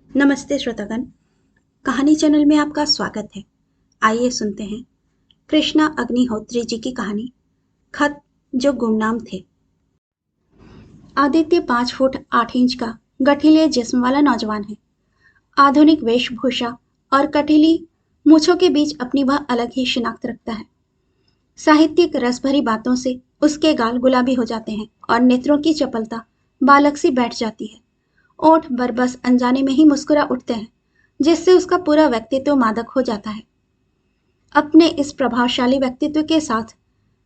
नमस्ते श्रोतागण। कहानी चैनल में आपका स्वागत है। आइए सुनते हैं कृष्णा अग्निहोत्री जी की कहानी खत जो गुमनाम थे। आदित्य 5 फुट 8 इंच का गठीले जिस्म वाला नौजवान है। आधुनिक वेशभूषा और कटीली मूछों के बीच अपनी वह अलग ही शिनाख्त रखता है। साहित्यिक रस भरी बातों से उसके गाल गुलाबी हो जाते हैं और नेत्रों की चपलता बालक सी बैठ जाती है। ओठ बरबस अनजाने में ही मुस्कुरा उठते हैं, जिससे उसका पूरा व्यक्तित्व मादक हो जाता है। अपने इस प्रभावशाली व्यक्तित्व के साथ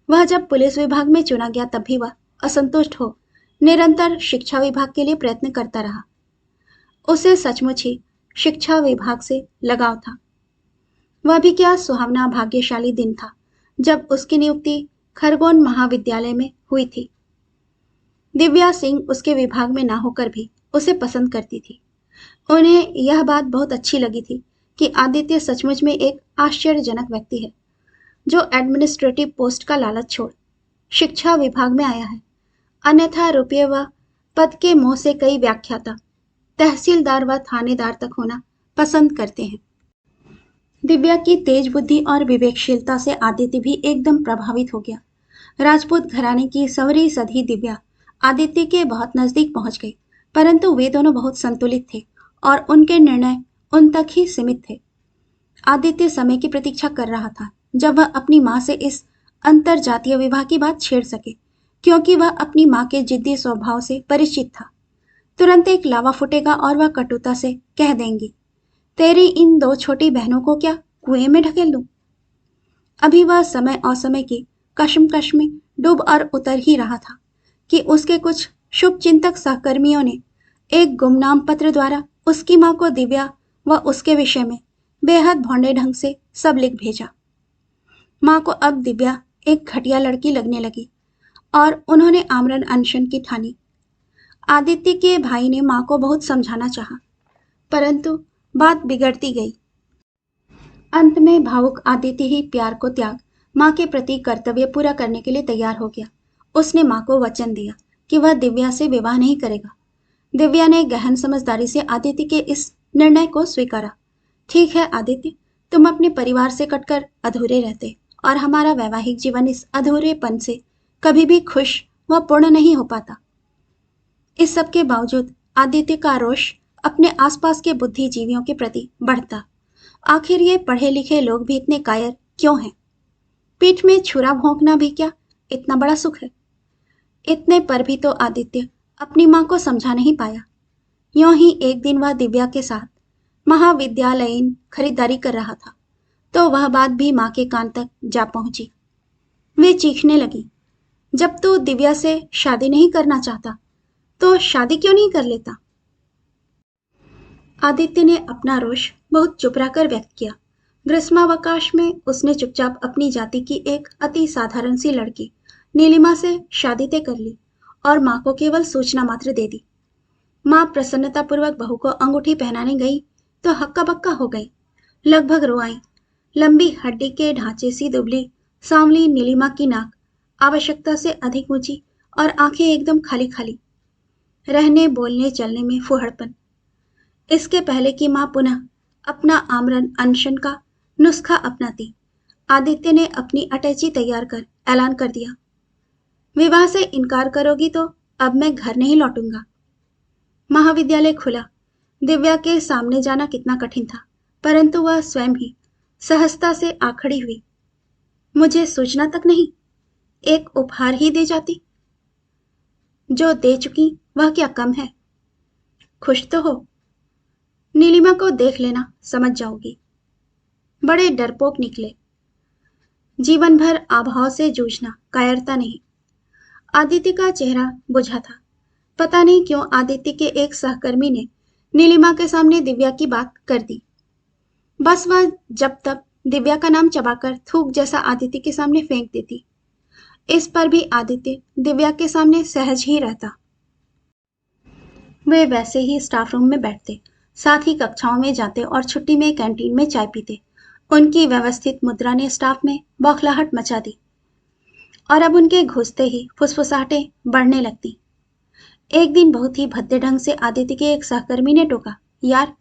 वह जब पुलिस विभाग में चुना गया तब भी वह असंतुष्ट हो निरंतर शिक्षा विभाग के लिए प्रयत्न करता रहा। उसे सचमुच ही शिक्षा विभाग से लगाव था। वह भी क्या सुहावना भाग्यशाली दिन था जब उसकी नियुक्ति खरगोन महाविद्यालय में हुई थी। दिव्या सिंह उसके विभाग में ना होकर भी उसे पसंद करती थी। उन्हें यह बात बहुत अच्छी लगी थी कि आदित्य सचमुच में एक आश्चर्यजनक व्यक्ति है, जो एडमिनिस्ट्रेटिव पोस्ट का लालच छोड़ शिक्षा विभाग में आया है। अन्यथा रुपये व पद के मोह से कई व्याख्याता तहसीलदार व थानेदार तक होना पसंद करते हैं। दिव्या की तेज बुद्धि और विवेकशीलता से आदित्य भी एकदम प्रभावित हो गया। राजपूत घराने की सवरी सधी दिव्या आदित्य के बहुत नजदीक पहुंच गई, परंतु वे दोनों बहुत संतुलित थे और उनके निर्णय उन तक ही सीमित थे। आदित्य समय की प्रतीक्षा कर रहा था जब वह अपनी माँ से इस अंतर जातीय विवाह की बात छेड़ सके, क्योंकि वह अपनी माँ के जिद्दी स्वभाव से परिचित था। तुरंत एक लावा फूटेगा और वह कटुता से कह देंगी, तेरी इन 2 छोटी बहनों को क्या कुएं में ढकेल दूं। अभी वह समय असमय की कशमकश में डूब और उतर ही रहा था कि उसके कुछ शुभचिंतक सहकर्मियों ने एक गुमनाम पत्र द्वारा उसकी माँ को दिव्या व उसके विषय में बेहद भौंडे ढंग से सब लिख भेजा। माँ को अब दिव्या एक घटिया लड़की लगने लगी और उन्होंने आमरण अनशन की ठानी। आदित्य के भाई ने माँ को बहुत समझाना चाहा, परंतु बात बिगड़ती गई। अंत में भावुक आदित्य ही प्यार को त्याग माँ के प्रति कर्तव्य पूरा करने के लिए तैयार हो गया। उसने माँ को वचन दिया कि वह दिव्या से विवाह नहीं करेगा। दिव्या ने गहन समझदारी से आदित्य के इस निर्णय को स्वीकारा। ठीक है आदित्य, तुम अपने परिवार से कटकर अधूरे रहते और हमारा वैवाहिक जीवन इस अधूरेपन से कभी भी खुश व पूर्ण नहीं हो पाता। इस सब के बावजूद आदित्य का रोष अपने आसपास के बुद्धिजीवियों के प्रति बढ़ता। आखिर ये पढ़े लिखे लोग भी इतने कायर क्यों हैं? पीठ में छुरा भोंकना भी क्या इतना बड़ा सुख है? इतने पर भी तो आदित्य अपनी माँ को समझा नहीं पाया। यूं ही एक दिन वह दिव्या के साथ महाविद्यालयीन खरीदारी कर रहा था, तो वह बात भी माँ के कान तक जा पहुंची। वे चीखने लगी, जब तू दिव्या से शादी नहीं करना चाहता तो शादी क्यों नहीं कर लेता? आदित्य ने अपना रोष बहुत चुप रहकर व्यक्त किया। ग्रीष्मावकाश में उसने चुपचाप अपनी जाति की एक अति साधारण सी लड़की नीलिमा से शादी तय कर ली और माँ को केवल सूचना मात्र दे दी। माँ प्रसन्नतापूर्वक बहू को अंगूठी पहनाने गई तो हक्का बक्का हो गई, लगभग रो आई। लंबी हड्डी के ढांचे सी दुबली सांवली नीलिमा की नाक आवश्यकता से अधिक ऊंची और आंखें एकदम खाली खाली, रहने बोलने चलने में फुहड़पन। इसके पहले कि माँ पुनः अपना आमरण अनशन का नुस्खा अपनाती, आदित्य ने अपनी अटैची तैयार कर ऐलान कर दिया, विवाह से इनकार करोगी तो अब मैं घर नहीं लौटूंगा। महाविद्यालय खुला। दिव्या के सामने जाना कितना कठिन था, परंतु वह स्वयं ही सहजता से आ खड़ी हुई। मुझे सूचना तक नहीं, एक उपहार ही दे जाती। जो दे चुकी वह क्या कम है? खुश तो हो? नीलिमा को देख लेना, समझ जाओगी। बड़े डरपोक निकले। जीवन भर अभाव से जूझना कायरता नहीं। आदित्य का चेहरा बुझा था। पता नहीं क्यों आदित्य के एक सहकर्मी ने नीलिमा के सामने दिव्या की बात कर दी। बस वह जब तब दिव्या का नाम चबाकर थूक जैसा आदित्य के सामने फेंक देती। इस पर भी आदित्य दिव्या के सामने सहज ही रहता। वे वैसे ही स्टाफ रूम में बैठते, साथ ही कक्षाओं में जाते और छुट्टी में कैंटीन में चाय पीते। उनकी व्यवस्थित मुद्रा ने स्टाफ में बौखलाहट मचा दी और अब उनके घुसते ही फुसफुसाहटें बढ़ने लगती। एक दिन बहुत ही भद्दे ढंग से आदित्य के एक सहकर्मी ने टोका, यार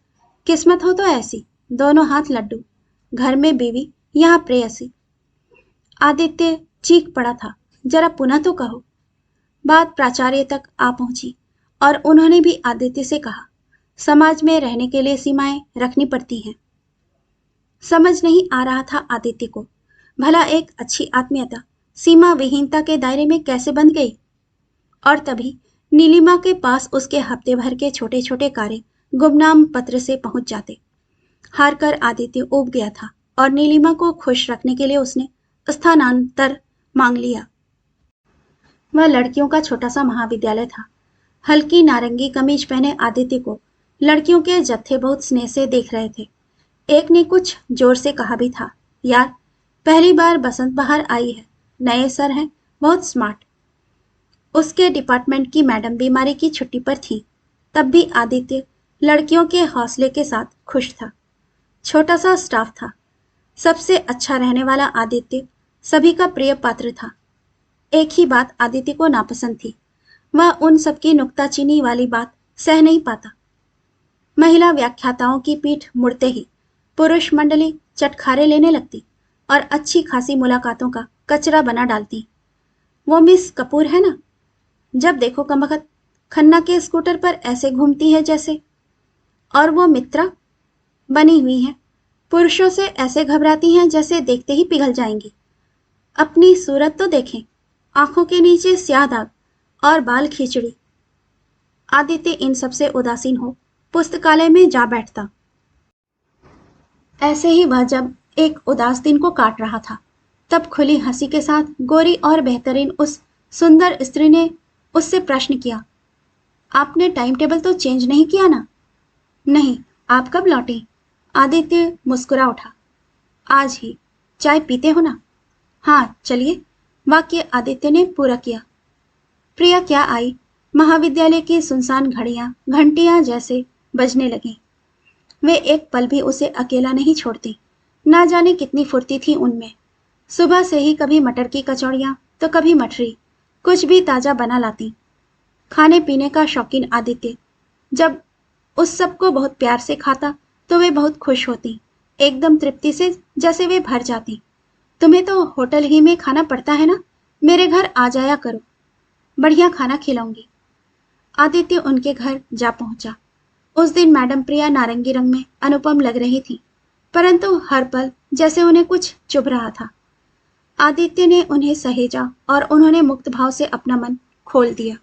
किस्मत हो तो ऐसी, दोनों हाथ लड्डू, घर में बीवी, यहाँ प्रेयसी। आदित्य चीख पड़ा था, जरा पुनः तो कहो। बात प्राचार्य तक आ पहुंची और उन्होंने भी आदित्य से कहा, समाज में रहने के लिए सीमाएं रखनी पड़ती हैं। समझ नहीं आ रहा था आदित्य को, भला एक अच्छी आत्मीयता सीमा विहीनता के दायरे में कैसे बंध गई। और तभी नीलिमा के पास उसके हफ्ते भर के छोटे छोटे कार्य गुमनाम पत्र से पहुंच जाते। हार कर आदित्य ऊब गया था और नीलिमा को खुश रखने के लिए उसने स्थानांतर मांग लिया। वह लड़कियों का छोटा सा महाविद्यालय था। हल्की नारंगी कमीज पहने आदित्य को लड़कियों के जत्थे बहुत स्नेह से देख रहे थे। एक ने कुछ जोर से कहा भी था, यार पहली बार बसंत बहार आई है, नए सर हैं, बहुत स्मार्ट। उसके डिपार्टमेंट की मैडम बीमारी की छुट्टी पर थी। तब भी आदित्य लड़कियों के हौसले के साथ खुश था। छोटा सा स्टाफ था। सबसे अच्छा रहने वाला आदित्य सभी का प्रिय पात्र था। एक ही बात आदित्य को नापसंद थी, वह उन सबकी नुक्ताचीनी वाली बात सह नहीं पाता। महिला व्याख्याताओं की पीठ मुड़ते ही पुरुष मंडली चटखारे लेने लगती और अच्छी खासी मुलाकातों का कचरा बना डालती। वो मिस कपूर है ना, जब देखो कमबख्त खन्ना के स्कूटर पर ऐसे घूमती है जैसे। और वो मित्रा बनी हुई है, पुरुषों से ऐसे घबराती हैं जैसे देखते ही पिघल जाएंगी। अपनी सूरत तो देखें, आंखों के नीचे स्याह दाग और बाल खींचड़ी। आदित्य इन सबसे उदासीन हो पुस्तकालय में जा बैठता। ऐसे ही वह जब एक उदास दिन को काट रहा था, तब खुली हंसी के साथ गोरी और बेहतरीन उस सुंदर स्त्री ने उससे प्रश्न किया, आपने टाइम टेबल तो चेंज नहीं किया ना? नहीं, आप कब लौटे? आदित्य मुस्कुरा उठा, आज ही। चाय पीते हो ना? हाँ चलिए, वाक्य आदित्य ने पूरा किया। प्रिया क्या आई? महाविद्यालय की सुनसान घड़ियां घंटियां जैसे बजने लगी। वे एक पल भी उसे अकेला नहीं छोड़ती। ना जाने कितनी फुर्ती थी उनमें। सुबह से ही कभी मटर की कचौड़ियां तो कभी मठरी, कुछ भी ताजा बना लाती। खाने पीने का शौकीन आदित्य जब उस सबको बहुत प्यार से खाता तो वे बहुत खुश होती, एकदम तृप्ति से, जैसे वे भर जाती। तुम्हें तो होटल ही में खाना पड़ता है ना, मेरे घर आ जाया करो, बढ़िया खाना खिलाऊंगी। आदित्य उनके घर जा पहुंचा। उस दिन मैडम प्रिया नारंगी रंग में अनुपम लग रही थी, परंतु हर पल जैसे उन्हें कुछ चुभ रहा था। आदित्य ने उन्हें सहेजा और उन्होंने मुक्त भाव से अपना मन खोल दिया।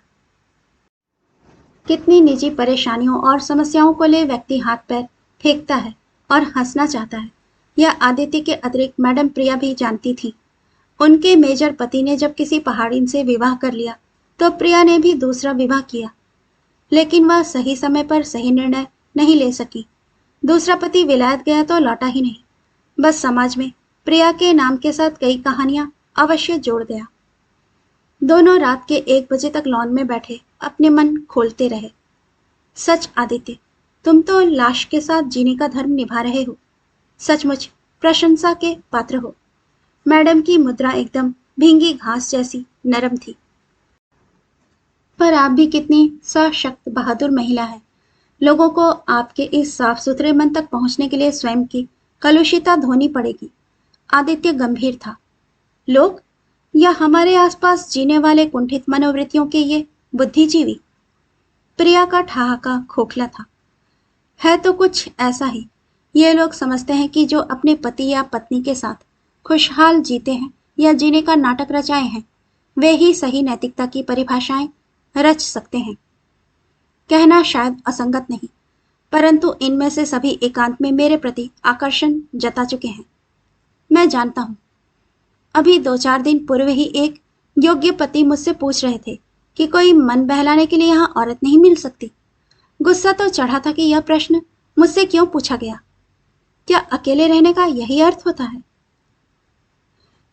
कितनी निजी परेशानियों और समस्याओं को ले व्यक्ति हाथ पैर फेंकता है और हंसना चाहता है, यह आदित्य के अतिरिक्त मैडम प्रिया भी जानती थी। उनके मेजर पति ने जब किसी पहाड़िन से विवाह कर लिया तो प्रिया ने भी दूसरा विवाह किया, लेकिन वह सही समय पर सही निर्णय नहीं ले सकी। दूसरा पति विलायत गया तो लौटा ही नहीं, बस समाज में प्रिया के नाम के साथ कई कहानियां अवश्य जोड़ गया। दोनों रात के 1 बजे तक लॉन में बैठे अपने मन खोलते रहे। सच आदित्य, तुम तो लाश के साथ जीने का धर्म निभा रहे हो, सचमुच प्रशंसा के पात्र हो। मैडम की मुद्रा एकदम भींगी घास जैसी नरम थी। पर आप भी कितनी सशक्त बहादुर महिला है। लोगों को आपके इस साफ सुथरे मन तक पहुंचने के लिए स्वयं की कलुषिता धोनी पड़ेगी। आदित्य गंभीर था। लोग या हमारे आसपास जीने वाले कुंठित मनोवृत्तियों के ये बुद्धिजीवी? प्रिया का ठहाका खोखला था। है तो कुछ ऐसा ही। ये लोग समझते हैं कि जो अपने पति या पत्नी के साथ खुशहाल जीते हैं या जीने का नाटक रचाए हैं, वे ही सही नैतिकता की परिभाषाएं रच सकते हैं। कहना शायद असंगत नहीं, परंतु इनमें से सभी एकांत में मेरे प्रति आकर्षण जता चुके हैं। मैं जानता हूं। अभी 2-4 दिन पूर्व ही एक योग्य पति मुझसे पूछ रहे थे कि कोई मन बहलाने के लिए यहां औरत नहीं मिल सकती। गुस्सा तो चढ़ा था कि यह प्रश्न मुझसे क्यों पूछा गया। क्या अकेले रहने का यही अर्थ होता है?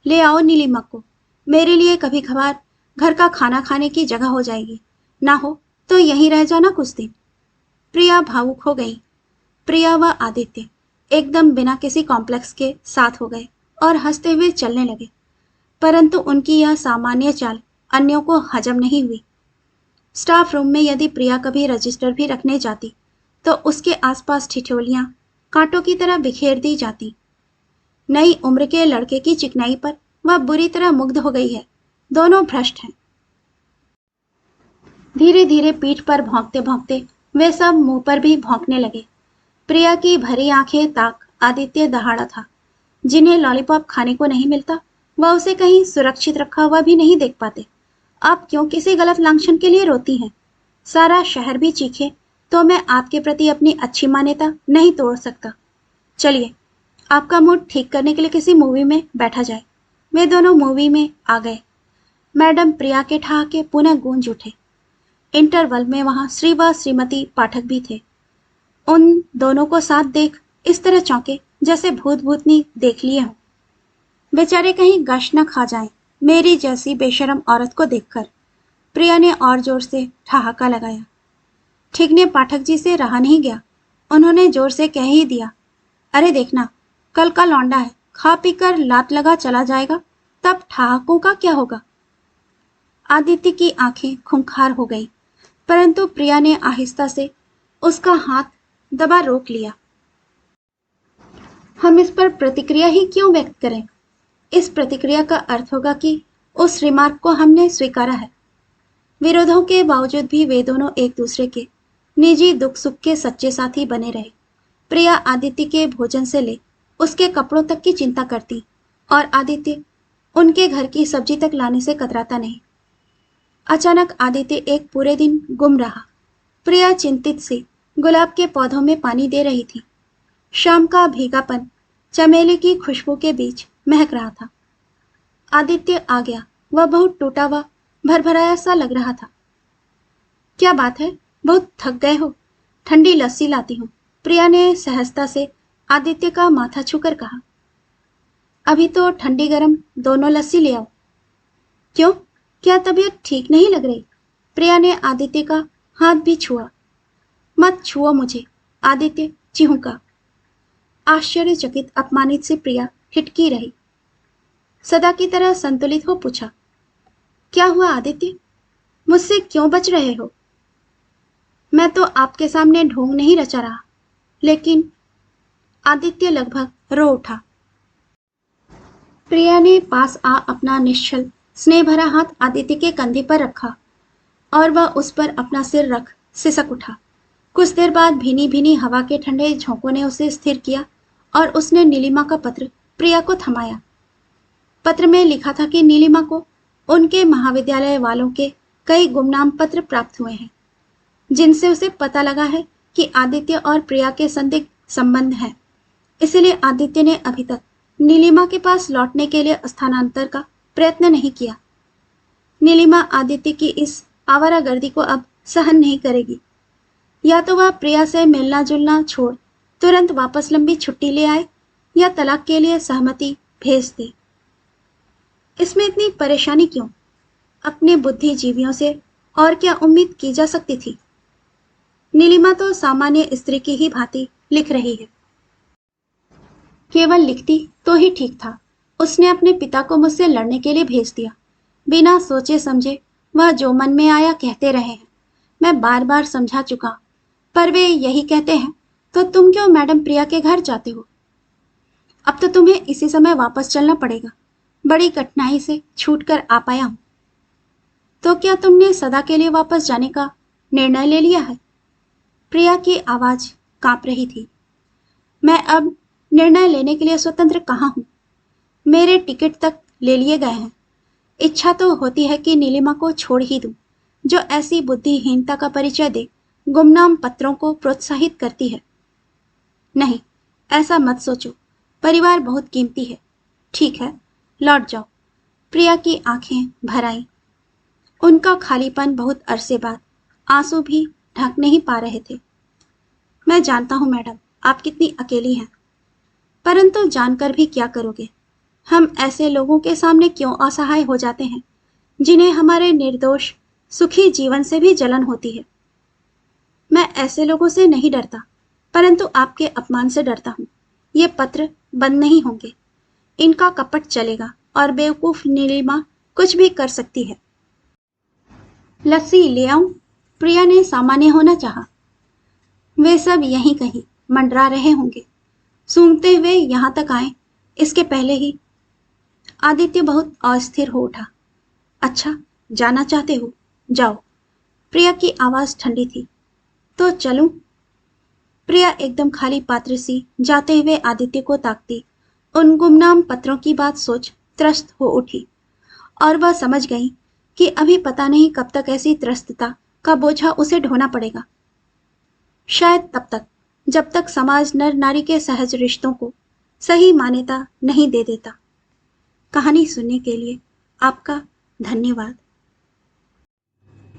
ले आओ नीलिमा को, मेरे लिए कभी कभार घर का खाना खाने की जगह हो जाएगी, ना हो तो यहीं रह जाना कुछ दिन। प्रिया भावुक हो गई। प्रिया व आदित्य एकदम बिना किसी कॉम्प्लेक्स के साथ हो गए और हंसते हुए चलने लगे, परंतु उनकी यह सामान्य चाल अन्यों को हजम नहीं हुई। स्टाफ रूम में यदि प्रिया कभी रजिस्टर भी रखने जाती तो उसके आसपास ठिठोलियां कांटों की तरह बिखेर दी जाती। नई उम्र के लड़के की चिकनाई पर वह बुरी तरह मुग्ध हो गई है। दोनों भ्रष्ट हैं। धीरे धीरे पीठ पर भौंकते भौंकते वे सब मुंह पर भी भौंकने लगे। प्रिया की भरी आंखें ताक आदित्य दहाड़ा था। जिन्हें लॉलीपॉप खाने को नहीं मिलता, वह उसे कहीं सुरक्षित रखा हुआ भी नहीं देख पाते। आप क्यों किसी गलत लांछन के लिए रोती हैं? सारा शहर भी चीखे तो मैं आपके प्रति अपनी अच्छी मान्यता नहीं तोड़ सकता। चलिए, आपका मूड ठीक करने के लिए किसी मूवी में बैठा जाए। वे दोनों मूवी में आ गए। मैडम प्रिया के ठहाके पुनः गूंज उठे। इंटरवल में वहां श्री व श्रीमती पाठक भी थे। उन दोनों को साथ देख इस तरह चौंके जैसे भूत भूतनी देख लिए हों। बेचारे कहीं गश न खा जाएं मेरी जैसी बेशरम औरत को देखकर। प्रिया ने और जोर से ठहाका लगाया। ठीक ने पाठक जी से रहा नहीं गया। उन्होंने जोर से कह ही दिया, अरे देखना, कल का लौंडा है, खा पीकर लात लगा चला जाएगा, तब ठहाकों का क्या होगा? आदित्य की आंखें खूंखार हो गई, परंतु प्रिया ने आहिस्ता से उसका हाथ दबा रोक लिया। हम इस पर प्रतिक्रिया ही क्यों व्यक्त करें? इस प्रतिक्रिया का अर्थ होगा कि उस रिमार्क को हमने स्वीकारा है। विरोधों के बावजूद भी वे दोनों एक दूसरे के निजी दुख सुख के सच्चे साथी बने रहे। प्रिया आदित्य के भोजन से ले उसके कपड़ों तक की चिंता करती और आदित्य उनके घर की सब्जी तक लाने से कतराता नहीं। अचानक आदित्य एक पूरे दिन गुम रहा। प्रिया चिंतित सी गुलाब के पौधों में पानी दे रही थी। शाम का भीगापन चमेली की खुशबू के बीच महक रहा था। आदित्य आ गया। वह बहुत टूटा हुआ भरभराया सा लग रहा था। क्या बात है, बहुत थक गए हो? ठंडी लस्सी लाती हूँ, प्रिया ने सहजता से आदित्य का माथा छूकर कहा। अभी तो ठंडी गरम दोनों लस्सी ले आओ। क्यों, क्या तबीयत ठीक नहीं लग रही? प्रिया ने आदित्य का हाथ भी छुआ। मत छुओ मुझे, आदित्य चिहुका। आश्चर्यचकित अपमानित से प्रिया हिटकी रही। सदा की तरह संतुलित हो पूछा, क्या हुआ आदित्य? मुझसे क्यों बच रहे हो? मैं तो आपके सामने ढोंग नहीं रचा रहा, लेकिन आदित्य लगभग रो उठा। प्रिया ने पास आ अपना निश्चल स्नेह भरा हाथ आदित्य के कंधे पर रखा और वह उस पर अपना सिर रख सिसक उठा। कुछ देर बाद भीनी भीनी हवा के ठंडे झोंकों ने उसे स्थिर किया और उसने नीलिमा का पत्र प्रिया को थमाया। पत्र में लिखा था कि नीलिमा को उनके महाविद्यालय वालों के कई गुमनाम पत्र प्राप्त हुए हैं, जिनसे उसे पता लगा है कि आदित्य और प्रिया के संदिग्ध संबंध हैं। इसलिए आदित्य ने अभी तक नीलिमा के पास लौटने के लिए स्थानांतर का प्रयत्न नहीं किया। नीलिमा आदित्य की इस आवारागर्दी को अब सहन नहीं करेगी। या तो वह प्रिया से मिलना जुलना छोड़ तुरंत वापस लंबी छुट्टी ले आए या तलाक के लिए सहमति भेज दे। इसमें इतनी परेशानी क्यों? अपने बुद्धिजीवियों से और क्या उम्मीद की जा सकती थी? नीलिमा तो सामान्य स्त्री की ही भांति लिख रही है। केवल लिखती तो ही ठीक था। उसने अपने पिता को मुझसे लड़ने के लिए भेज दिया। बिना सोचे समझे वह जो मन में आया कहते रहे हैं। मैं बार बार समझा चुका, पर वे यही कहते हैं तो तुम क्यों मैडम प्रिया के घर जाते हो? अब तो तुम्हें इसी समय वापस चलना पड़ेगा। बड़ी कठिनाई से छूट कर आ पाया हूं। तो क्या तुमने सदा के लिए वापस जाने का निर्णय ले लिया है? प्रिया की आवाज कांप रही थी। मैं अब निर्णय लेने के लिए स्वतंत्र कहाँ हूं? मेरे टिकट तक ले लिए गए हैं। इच्छा तो होती है कि नीलिमा को छोड़ ही दूं, जो ऐसी बुद्धिहीनता का परिचय दे गुमनाम पत्रों को प्रोत्साहित करती है। नहीं, ऐसा मत सोचो। परिवार बहुत कीमती है। ठीक है, लौट जाओ। प्रिया की आंखें भर आईं। उनका खालीपन बहुत अरसे बाद आंसू भी ढक नहीं पा रहे थे। मैं जानता हूं मैडम, आप कितनी अकेली हैं, परंतु जानकर भी क्या करोगे? हम ऐसे लोगों के सामने क्यों असहाय हो जाते हैं, जिन्हें हमारे निर्दोष सुखी जीवन से भी जलन होती है। मैं ऐसे लोगों से नहीं डरता, परंतु आपके अपमान से डरता हूं। ये पत्र बंद नहीं होंगे। इनका कपट चलेगा और बेवकूफ नीलिमा कुछ भी कर सकती है। लस्सी ले आऊं? प्रिया ने सामान्य होना चाहा। वे सब यहीं कहीं मंडरा रहे होंगे, सूंघते हुए यहां तक आए इसके पहले ही। आदित्य बहुत अस्थिर हो उठा। अच्छा, जाना चाहते हो? जाओ। प्रिया की आवाज ठंडी थी। तो चलूं? प्रिया एकदम खाली पात्र सी जाते हुए आदित्य को ताकती उन गुमनाम पत्रों की बात सोच त्रस्त हो उठी, और वह समझ गई कि अभी पता नहीं कब तक ऐसी त्रस्तता का बोझा उसे ढोना पड़ेगा। शायद तब तक जब तक समाज नर नारी के सहज रिश्तों को सही मान्यता नहीं दे देता। कहानी सुनने के लिए आपका धन्यवाद।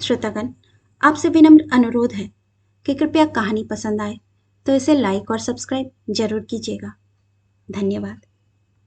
श्रोतागण, आपसे विनम्र अनुरोध है कि कृपया कहानी पसंद आए तो इसे लाइक और सब्सक्राइब जरूर कीजिएगा। धन्यवाद।